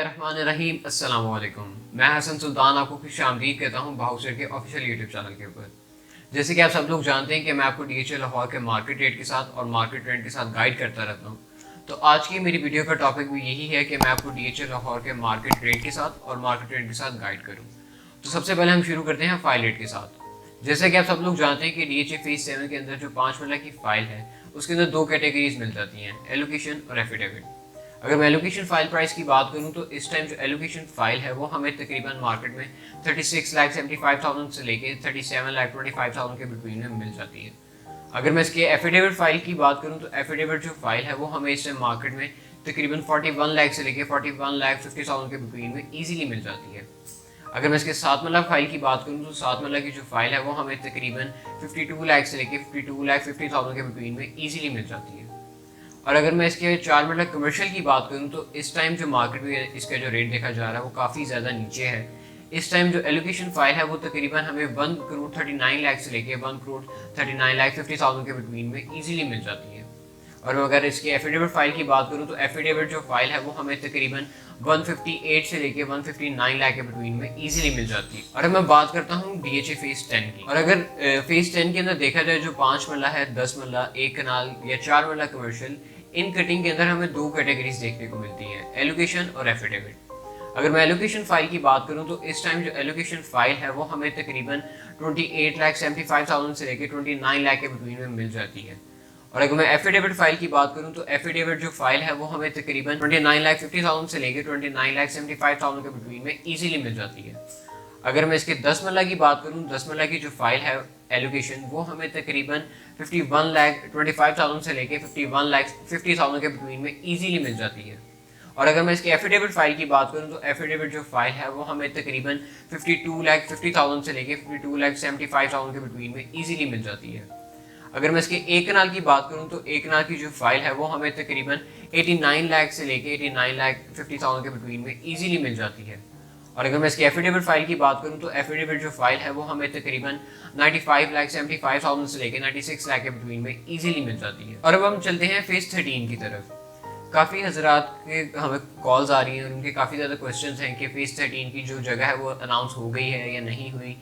बिस्मिल्लाहिर्रहमानिर्रहीम। अस्सलाम वालेकुम। मैं हसन सुल्तान आपको खुशामदीद कहता हूँ बाउसर के ऑफिशियल यूट्यूब चैनल के ऊपर। जैसे कि आप सब लोग जानते हैं कि मैं आपको डीएचए लाहौर के मार्केट रेट के साथ और मार्केट ट्रेंड के साथ गाइड करता रहता हूँ। तो आज की मेरी वीडियो का टॉपिक भी यही है कि मैं आपको डीएचए लाहौर के मार्केट रेट के साथ और मार्केट ट्रेंड के साथ गाइड करूँ। तो सबसे पहले हम शुरू करते हैं फाइल रेट के साथ। जैसे कि आप सब लोग जानते हैं कि डीएचए फेज 7 के अंदर जो 5 महीने की फाइल है उसके अंदर दो कैटेगरीज मिल जाती हैं, एलोकेशन और एफिडेविट। अगर मैं एलोकेशन फाइल प्राइस की बात करूं तो इस टाइम जो एलोकेशन फाइल है वो हमें तकरीबन मार्केट में 36,75,000 से लेके 37,25,000 के बिटवीन में मिल जाती है। अगर मैं इसके एफिडेविट फाइल की बात करूं तो एफिडेविट जो फाइल है वो हमें इस टाइम मार्केट में तकरीबन 41 लाख से लेके 41,50,000 के बिटवीन में ईजिली मिल जाती है। अगर मैं इसके 7 मल्ला फाइल की बात करूं तो 7 मल्ला की जो फाइल है वो हमें तकरीबन 52 लाख से लेके 52,50,000 के बिटवीन में ईजिली मिल जाती है। और अगर मैं इसके 4 मल्ला कमर्शियल की बात करूं तो इस टाइम जो मार्केट में इसका जो रेट देखा जा रहा है वो काफ़ी ज़्यादा नीचे है। इस टाइम जो एलोकेशन फाइल है वो तकरीबन हमें 1 करोड़ 39 लाख से लेके 1 करोड़ 39,50,000 के बिटवीन में ईजिली मिल जाती है। और अगर इसकी एफिडेविट फाइल की बात करूं तो एफिडेविट जो फाइल है वो हमें तकरीबन 158 से लेके 159 लाख के बिटवीन में इजीली मिल जाती है। और अब मैं बात करता हूं डीएचए फेज 10 की। और अगर फेज 10 के अंदर देखा जाए जो 5 मल्ला है, 10 मल्ला, 1 कनाल या 4 मल्ला कमर्शियल, इन कटिंग के अंदर हमें दो कैटेगरीज देखने को मिलती है, एलोकेशन और एफिडेविट। अगर मैं एलोकेशन फाइल की बात करूं तो इस टाइम जो एलोकेशन फाइल है वो हमें तकरीबन 28,75,000 से लेके 29 लाख के बिटवीन में मिल जाती है। और अगर मैं एफिडेविट फाइल की बात करूं तो एफिडेविट जो फाइल है वो हमें तकरीबन 29,50,000 से लेके 29,75,000 के बिटवीन में इजीली मिल जाती है। अगर मैं इसके 10 मल्ला की बात करूं, 10 मल्ला की जो फाइल है एलोकेशन वो हमें तकरीबन 51,25,000 से लेके 51,50,000 के बिटवीन में इजीली मिल जाती है। और अगर मैं इसकी एफिडेविट फाइल की बात करूं तो एफिडेविट जो फाइल है वो हमें तकरीबन 52,50,000 से लेके 52,75,000 के बिटवीन में इजीली मिल जाती है। अगर मैं इसके एक कनाल की बात करूं तो एक कनाल की जो फाइल है वो हमें तकरीबन 89 लाख से लेके 89,50,000 के बिटवीन में इजीली मिल जाती है। और अगर मैं इसकी एफिडेविट फाइल की बात करूं तो एफिडेविट जो फाइल है वो हमें तकरीबन 95,75,000 से लेके 96 लाख के बिटवीन में इजीली मिल जाती है। और अब हम चलते हैं फेज 13 की तरफ। काफ़ी हजरात के हमें कॉल्स आ रही हैं और उनके काफ़ी ज़्यादा क्वेश्चंस हैं कि फेज 13 की जो जगह है वो अनाउंस हो गई है या नहीं हुई,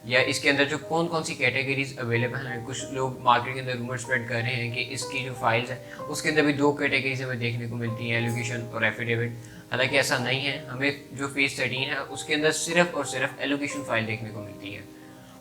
या इसके अंदर जो कौन कौन सी कैटेगरीज अवेलेबल हैं। कुछ लोग मार्केट के अंदर रूमर स्प्रेड कर रहे हैं कि इसकी जो फाइल्स है उसके अंदर भी दो कैटेगरीज हमें देखने को मिलती हैं, एलोकेशन और एफिडेविट। हालांकि ऐसा नहीं है, हमें जो फेज 13 है उसके अंदर सिर्फ और सिर्फ एलोकेशन फाइल देखने को मिलती है।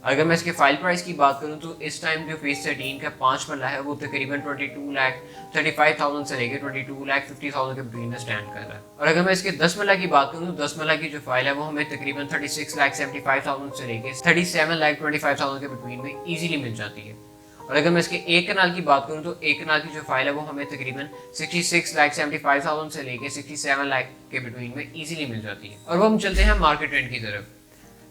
अगर मैं इसके फाइल प्राइस की बात करूं तो इस टाइम जो फेज 13 का 5 मल्ला है वो तकरीबन 22,35,000 से लेकर 22,50,000 के बिटवीन में स्टैंड कर रहा है। और अगर मैं इसके 10 मल्ला की बात करूं तो 10 मल्ला की जो फाइल है वो हमें तकरीबन 36,75,000 से लेकर 37,25,000 के बिटवीन में इजीली मिल जाती है। और अगर मैं इसके एक कनाल की बात करूं तो एक कनाल की जो फाइल है वो हमें तकरीबन 66,75,000 से लेकर 67 लाख के बिटवीन में इजीली मिल जाती है। और वो हम चलते हैं मार्केट ट्रेंड की तरफ।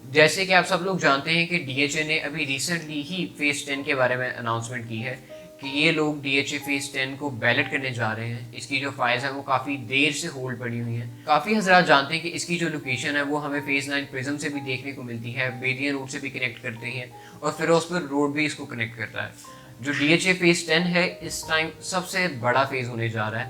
जैसे कि आप सब लोग जानते हैं कि डीएचए ने अभी रिसेंटली ही फेज 10 के बारे में अनाउंसमेंट की है कि ये लोग डीएचए फेज 10 को बैलेट करने जा रहे हैं। इसकी जो फाइल्स हैं वो काफ़ी देर से होल्ड पड़ी हुई हैं। काफ़ी हजरात जानते हैं कि इसकी जो लोकेशन है वो हमें फेज 9 प्रिज्म से भी देखने को मिलती है, बेदियन रोड से भी कनेक्ट करते हैं और फिरोजपुर रोड भी इसको कनेक्ट करता है। जो डीएचए फेज 10 है इस टाइम सबसे बड़ा फेज होने जा रहा है।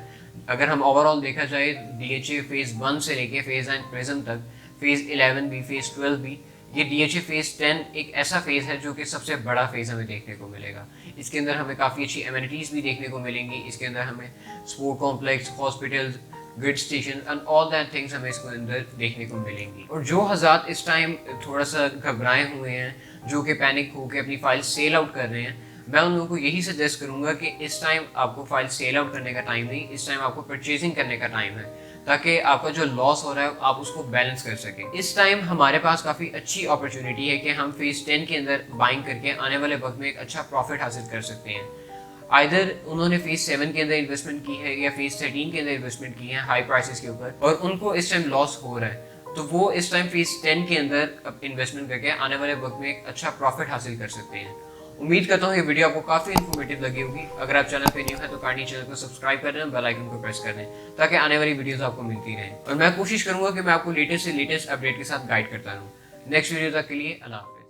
अगर हम ओवरऑल देखा जाए डीएचए फेज 1 से लेके फेज 9 प्रिज्म तक, फेज 11 भी, फेज 12 भी, ये डीएचए फेज 10 एक ऐसा फेज है जो कि सबसे बड़ा फेज हमें देखने को मिलेगा। इसके अंदर हमें काफ़ी अच्छी एमिनिटीज़ भी देखने को मिलेंगी। इसके अंदर हमें sport complex, hospitals, grid station and all that things हमें इसके अंदर देखने को मिलेंगी। और जो हज़रात इस टाइम थोड़ा सा घबराए हुए हैं, जो कि पैनिक होकर अपनी फाइल सेल आउट कर रहे हैं, मैं उन लोगों को यही सजेस्ट करूंगा कि इस टाइम आपको फाइल सेल आउट करने का टाइम नहीं, इस टाइम आपको परचेजिंग करने का टाइम है, ताकि आपका जो लॉस हो रहा है आप उसको बैलेंस कर सकें। इस टाइम हमारे पास काफ़ी अच्छी अपॉर्चुनिटी है कि हम फेज 10 के अंदर बाइंग करके आने वाले वक्त में एक अच्छा प्रॉफिट हासिल कर सकते हैं। आइदर उन्होंने फेज 7 के अंदर इन्वेस्टमेंट की है या फेज 13 के अंदर इन्वेस्टमेंट की है हाई प्राइसेस के ऊपर और उनको इस टाइम लॉस हो रहा है, तो वो इस टाइम फेज 10 के अंदर इन्वेस्टमेंट करके आने वाले वक्त में एक अच्छा प्रॉफिट हासिल कर सकते हैं। उम्मीद करता हूँ ये वीडियो आपको काफ़ी इन्फॉर्मेटिव लगी होगी। अगर आप चैनल पे न्यू है तो काइंडली चैनल को सब्सक्राइब कर दें, बेल आइकन को प्रेस कर दें ताकि आने वाली वीडियोस आपको मिलती रहें। और मैं कोशिश करूँगा कि मैं आपको लेटेस्ट से लेटेस्ट अपडेट के साथ गाइड करता रहूँ। नेक्स्ट वीडियो तक के लिए अल्लाह हाफ़िज़।